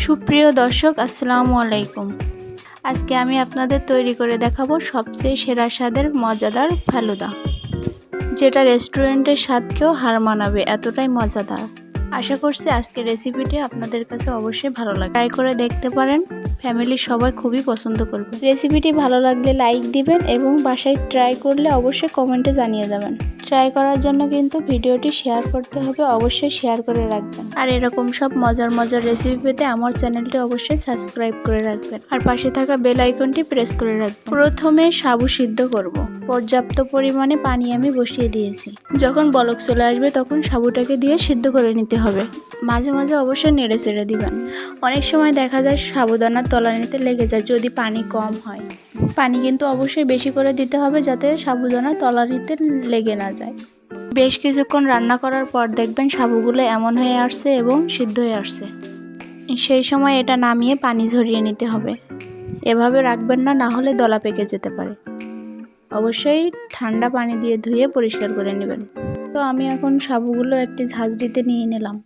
সুপ্রিয় দর্শক, আসসালামু আলাইকুম। আজকে আমি আপনাদের তৈরি করে দেখাবো সবচেয়ে সেরা স্বাদের মজাদার ফালুদা, যেটা রেস্টুরেন্টের স্বাদকেও হার মানাবে, এতটাই মজাদার। আশা করছি আজকের রেসিপিটি আপনাদের কাছে অবশ্যই ভালো লাগবে। ট্রাই করে দেখতে পারেন, ফ্যামিলির সবাই খুবই পছন্দ করবে। রেসিপিটি ভালো লাগলে লাইক দিবেন এবং বাসায় ট্রাই করলে অবশ্যই কমেন্টে জানিয়ে দেবেন। ট্রাই করার জন্য কিন্তু ভিডিওটি শেয়ার করতে হবে, অবশ্যই শেয়ার করে রাখবেন। আর এরকম সব মজার মজার রেসিপি পেতে আমার চ্যানেলটি অবশ্যই সাবস্ক্রাইব করে রাখবেন আর পাশে থাকা বেল আইকনটি প্রেস করে রাখবেন। প্রথমে সাবু সিদ্ধ করব। পর্যাপ্ত পরিমাণে পানি আমি বসিয়ে দিয়েছি। যখন বলক চলে আসবে তখন সাবুটাকে দিয়ে সিদ্ধ করে নিতে হবে। মাঝে মাঝে অবশ্যই নেড়ে চেড়ে দিবেন। অনেক সময় দেখা যায় সাবুদানার তলানিতে লেগে যায় যদি পানি কম হয়। পানি কিন্তু অবশ্যই বেশি করে দিতে হবে যাতে সাবুদানা তলানিতে লেগে না যায়। বেশ কিছুক্ষণ রান্না করার পর দেখবেন সাবুগুলো এমন হয়ে আসছে এবং সিদ্ধ হয়ে আসছে। সেই সময় এটা নামিয়ে পানি ঝরিয়ে নিতে হবে। এভাবে রাখবেন না, না হলে দলা পেকে যেতে পারে। অবশ্যই ঠান্ডা পানি দিয়ে ধুয়ে পরিষ্কার করে নেবেন। তো আমি এখন সাবুগুলো একটি ঝাঁঝরিতে নিয়ে নিলাম।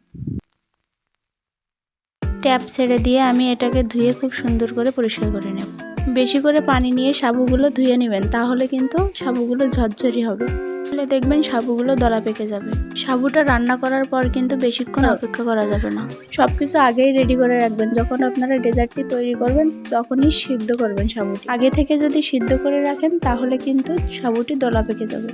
ট্যাপ ছেড়ে দিয়ে আমি এটাকে ধুয়ে খুব সুন্দর করে পরিষ্কার করে নেব। বেশি করে পানি নিয়ে সাবুগুলো ধুয়ে নেবেন, তাহলে কিন্তু সাবুগুলো ঝরঝরি হবে। তাহলে দেখবেন সাবুগুলো দলা পেকে যাবে। সাবুটা রান্না করার পর কিন্তু বেশিক্ষণ অপেক্ষা করা যাবে না। সবকিছু আগেই রেডি করে রাখবেন। যখন আপনারা ডেজার্টটি তৈরি করবেন তখনই সিদ্ধ করবেন সাবুটি। আগে থেকে যদি সিদ্ধ করে রাখেন তাহলে কিন্তু সাবুটি দলা পেকে যাবে।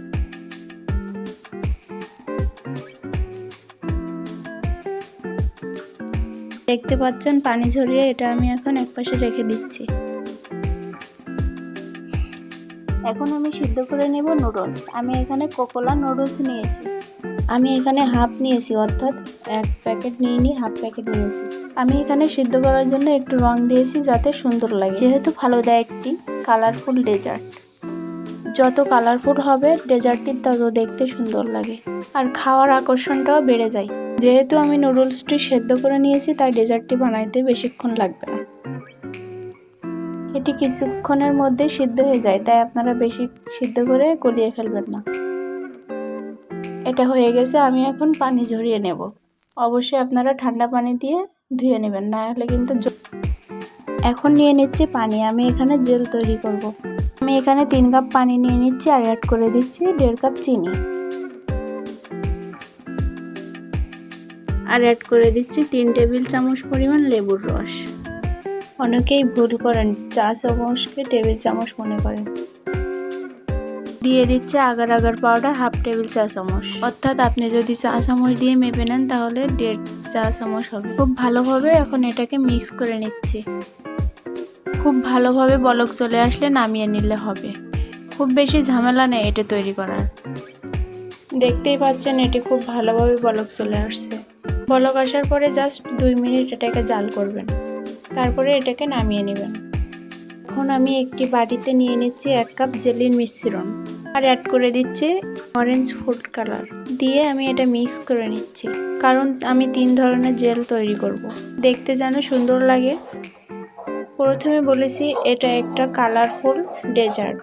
দেখতে পাচ্ছেন পানি ঝরিয়ে এটা আমি এখন একপাশে রেখে দিচ্ছি। এখন আমি সিদ্ধ করে নেব নুডলস। আমি এখানে কোকোলা নুডলস নিয়েছি। আমি এখানে হাফ নিয়েছি, অর্থাৎ এক প্যাকেট নিইনি, হাফ প্যাকেট নিয়েছি। আমি এখানে সিদ্ধ করার জন্য একটু রং দিয়েছি যাতে সুন্দর লাগে, যেহেতু ফালুদা একটি কালারফুল ডেজার্ট। যত কালারফুল হবে ডেজার্টটি তত দেখতে সুন্দর লাগে আর খাওয়ার আকর্ষণটাও বেড়ে যায়। যেহেতু আমি নুডলসটি সেদ্ধ করে নিয়েছি তাই ডেজার্টটি বানাইতে বেশিক্ষণ লাগবে না। এটি কিছুক্ষণের মধ্যে সিদ্ধ হয়ে যায়, তাই আপনারা বেশি সিদ্ধ করে গলিয়ে ফেলবেন না। এটা হয়ে গেছে, আমি এখন পানি ঝরিয়ে নেব। অবশ্যই আপনারা ঠান্ডা পানি দিয়ে ধুয়ে নেবেন, না হলে কিন্তু। এখন নিয়ে নিচ্ছি পানি। আমি এখানে জেল তৈরি করব। আমি এখানে 3 কাপ পানি নিয়ে নিচ্ছি আর অ্যাড করে দিচ্ছি 1.5 কাপ চিনি আর অ্যাড করে দিচ্ছি 3 টেবিল চামচ পরিমাণ লেবুর রস। অনেকেই ভুল করেন, চা চামচকে টেবিল চামচ মনে করেন। দিয়ে দিচ্ছে agar agar powder half table চা চামচ, অর্থাৎ আপনি যদি চা চামচ দিয়ে মেপে নেন তাহলে 1.5 চা চামচ হবে। খুব ভালোভাবে এখন এটাকে মিক্স করে নিচ্ছি। খুব ভালোভাবে বলক চলে আসলে নামিয়ে নিলে হবে। খুব বেশি ঝামেলা নেই এটা তৈরি করার। দেখতেই পাচ্ছেন এটি খুব ভালোভাবে বলক চলে আসছে। বলক আসার পরে জাস্ট 2 মিনিট এটাকে জাল করবেন, তারপরে এটাকে নামিয়ে নেবেন। এখন আমি একটি বাটিতে নিয়ে নিচ্ছি 1 কাপ জেলির মিশ্রণ আর অ্যাড করে দিচ্ছি অরেঞ্জ ফুড কালার। দিয়ে আমি এটা মিক্স করে নিচ্ছি, কারণ আমি 3 ধরনের জেল তৈরি করব, দেখতে যেন সুন্দর লাগে। প্রথমে বলেছি এটা একটা কালারফুল ডেজার্ট।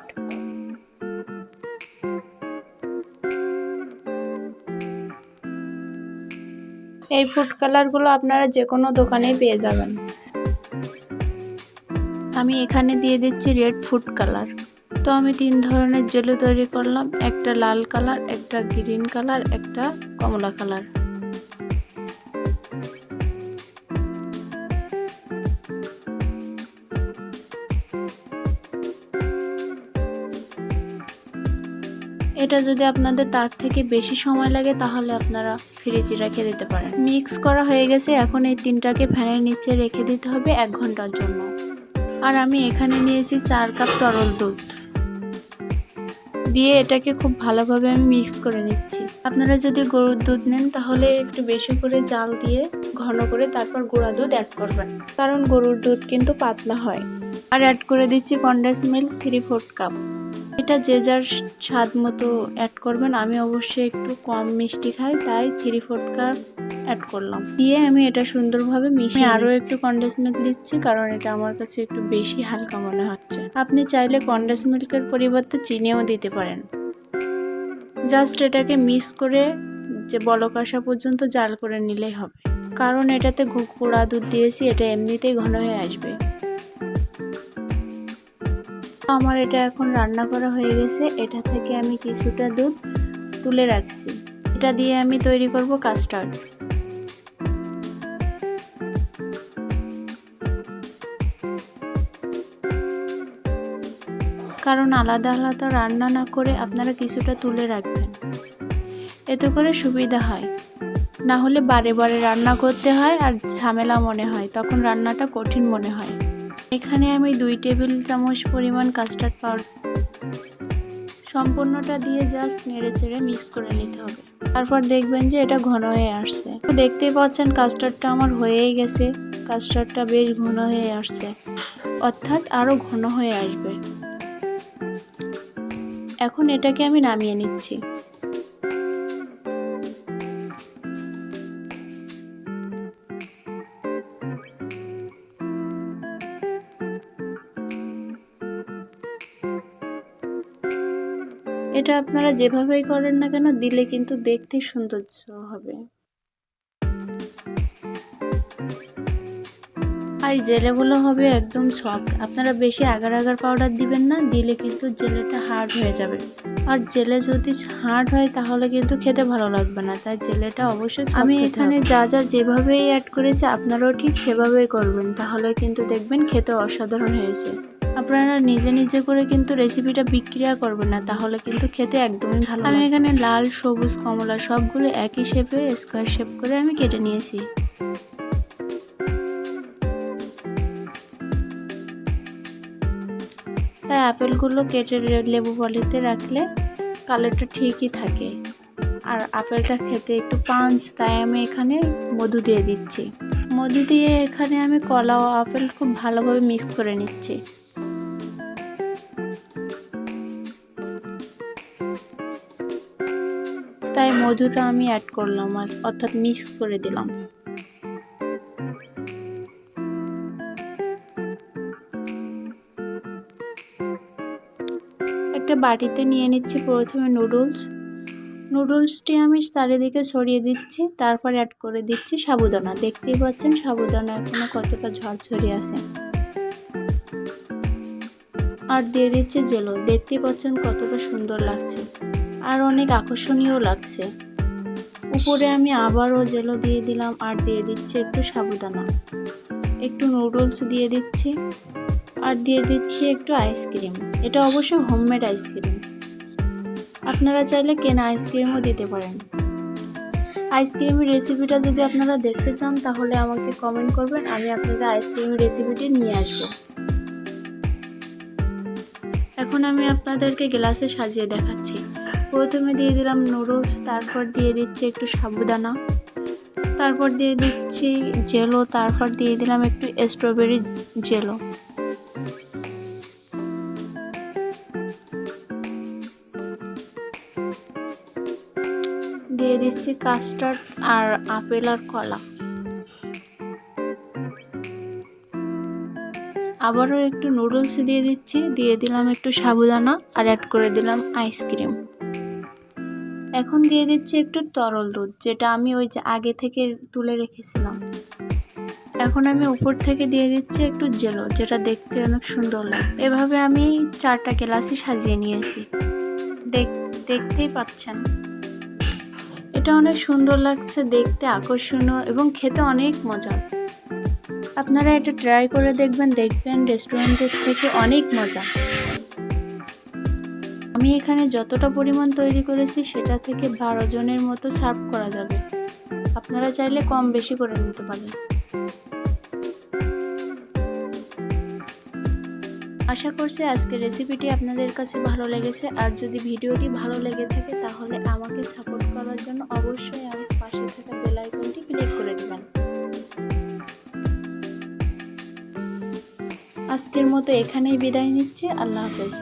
এই ফুড কালারগুলো আপনারা যে কোনো দোকানেই পেয়ে যাবেন। আমি এখানে দিয়ে দিচ্ছি রেড ফুড কালার। তো আমি 3 ধরনের জেলি তৈরি করলাম, একটা লাল কালার, একটা গ্রিন কালার, একটা কমলা কালার। এটা যদি আপনাদের তার থেকে বেশি সময় লাগে তাহলে আপনারা ফ্রিজে রেখে দিতে পারেন। মিক্স করা হয়ে গেছে, এখন এই 3টাকে ফ্যানের নিচে রেখে দিতে হবে 1 ঘন্টার জন্য। আর আমি এখানে নিয়েছি 4 কাপ তরল দুধ দিয়ে এটাকে খুব ভালোভাবে আমি মিক্স করে নিচ্ছি। আপনারা যদি গরুর দুধ নেন তাহলে একটু বেশি করে জাল দিয়ে ঘন করে তারপর গুঁড়া দুধ অ্যাড করবেন, কারণ গরুর দুধ কিন্তু পাতলা হয়। আর অ্যাড করে দিচ্ছি কনডেন্স মিল্ক 3/4 কাপ। এটা যে যার স্বাদ মতো অ্যাড করবেন। আমি অবশ্যই একটু কম মিষ্টি খাই তাই 3/4 কাপ অ্যাড করলাম। দিয়ে আমি এটা সুন্দরভাবে মিশিয়ে আরও একটু কনডেন্স মিল্ক দিচ্ছি, কারণ এটা আমার কাছে একটু বেশি হালকা মনে হচ্ছে। আপনি চাইলে কনডেন্স মিল্কের পরিবর্তে চিনিও দিতে পারেন। জাস্ট এটাকে মিক্স করে যে বলক আসা পর্যন্ত জাল করে নিলেই হবে। কারণ এটাতে গুঁড়া দুধ দিয়েছি, এটা এমনিতেই ঘন হয়ে আসবে। আমার এটা এখন রান্না করা হয়ে গেছে। এটা থেকে আমি কিছুটা দুধ তুলে রাখছি। এটা দিয়ে আমি তৈরি করব কাস্টার্ড। কারণ আলাদা আলাদা রান্না না করে আপনারা কিছুটা তুলে রাখবেন, এতে করে সুবিধা হয়। না হলে বারে বারে রান্না করতে হয় আর ঝামেলা মনে হয়, তখন রান্নাটা কঠিন মনে হয়। এখানে আমি 2 টেবিল চামচ পরিমাণ কাস্টার্ড পাউডার সম্পূর্ণটা দিয়ে জাস্ট নেড়েচেড়ে মিক্স করে নিতে হবে। তারপর দেখবেন যে এটা ঘন হয়ে আসছে। দেখতেই পাচ্ছেন কাস্টার্ডটা আমার হয়েই গেছে। কাস্টার্ডটা বেশ ঘন হয়ে আসছে, অর্থাৎ আরো ঘন হয়ে আসবে। এখন এটাকে আমি নামিয়ে নিচ্ছি। এটা আপনারা যেভাবেই করেন না কেন, দিলে কিন্তু দেখতে সৌন্দর্য হবে। আর জেলেগুলো হবে একদম সফট। আপনারা বেশি আগার আগার পাউডার দিবেন না, দিলে কিন্তু জেলেটা হার্ড হয়ে যাবে। আর জেলে যদি হার্ড হয় তাহলে কিন্তু খেতে ভালো লাগবে না, তাই জেলেটা অবশ্যই সফট। আমি এখানে যা যা যেভাবেই অ্যাড করেছি আপনারাও ঠিক সেভাবেই করবেন, তাহলে কিন্তু দেখবেন খেতে অসাধারণ হয়েছে। আপনারা নিজে নিজে করে কিন্তু রেসিপিটা বিক্রিয়া করবেন না, তাহলে কিন্তু খেতে একদমই ভালো। আমি এখানে লাল, সবুজ, কমলা সবগুলো একই শেপে স্কোয়ার শেপ করে আমি কেটে নিয়েছি। তাই আপেলগুলো কেটে লেবু পলিতে রাখলে কালারটা ঠিকই থাকে, আর আপেলটা খেতে একটু পাঞ্চ, তাই আমি এখানে মধু দিয়ে দিচ্ছি। মধু দিয়ে এখানে আমি কলা ও আপেল খুব ভালোভাবে মিক্স করে নিচ্ছি। তাই মধুটা আমি অ্যাড করলাম, আর অর্থাৎ মিক্স করে দিলাম। একটা বাটিতে নিয়ে নিচ্ছি প্রথমে নুডলসটি আমি চারিদিকে ছড়িয়ে দিচ্ছি। তারপর অ্যাড করে দিচ্ছি সাবুদানা। দেখতেই পাচ্ছেন সাবুদানা এখনো কতটা ঝরঝরে আছে। আর দিয়ে দিচ্ছি জেলো। দেখতেই পাচ্ছেন কতটা সুন্দর লাগছে আর অনেক আকর্ষণীয় লাগছে। উপরে আমি আবারও জেলো দিয়ে দিলাম, আর দিয়ে দিচ্ছি একটু সাবুদানা, একটু নুডলস দিয়ে দিচ্ছি, আর দিয়ে দিচ্ছি একটু আইসক্রিম। এটা অবশ্য হোমমেড আইসক্রিম, আপনারা চাইলে কেনা আইসক্রিমও দিতে পারেন। আইসক্রিমের রেসিপিটা যদি আপনারা দেখতে চান তাহলে আমাকে কমেন্ট করবেন, আমি আপনাদের আইসক্রিমের রেসিপিটি নিয়ে আসব। এখন আমি আপনাদেরকে গ্লাসে সাজিয়ে দেখাচ্ছি। প্রথমে দিয়ে দিলাম নুডলস, তারপর দিয়ে দিচ্ছি একটু সাবুদানা, তারপর দিয়ে দিচ্ছি জেলো, তারপর দিয়ে দিলাম একটু স্ট্রবেরি জেলো। দিয়ে দিচ্ছি কাস্টার্ড আর আপেল আর কলা। আবারও একটু নুডলস দিয়ে দিচ্ছি, দিয়ে দিলাম একটু সাবুদানা, আর অ্যাড করে দিলাম আইসক্রিম। এখন দিয়ে দিচ্ছি একটু তরল দুধ, যেটা আমি ওই যে আগে থেকে তুলে রেখেছিলাম। এখন আমি উপর থেকে দিয়ে দিচ্ছি একটু জেলো, যেটা দেখতে অনেক সুন্দর লাগে। এভাবে আমি 4টা গ্লাসই সাজিয়ে নিয়েছি, দেখতেই পাচ্ছেন। এটা অনেক সুন্দর লাগছে, দেখতে আকর্ষণীয় এবং খেতে অনেক মজা। আপনারা এটা ট্রাই করে দেখবেন রেস্টুরেন্টের থেকে অনেক মজা। আমি এখানে যতটা পরিমাণ তৈরি করেছি সেটা থেকে 12 জনের মতো সার্ভ করা যাবে। আপনারা চাইলে কম বেশি করে নিতে পারেন। আশা করছি আজকের রেসিপিটি আপনাদের কাছে ভালো লেগেছে। আর যদি ভিডিওটি ভালো লেগে থাকে তাহলে আমাকে সাপোর্ট করার জন্য অবশ্যই আমার পাশে থাকা বেল আইকনটি ক্লিক করে দিবেন। আজকের মতো এখানেই বিদায় নিচ্ছি। আল্লাহ হাফেজ।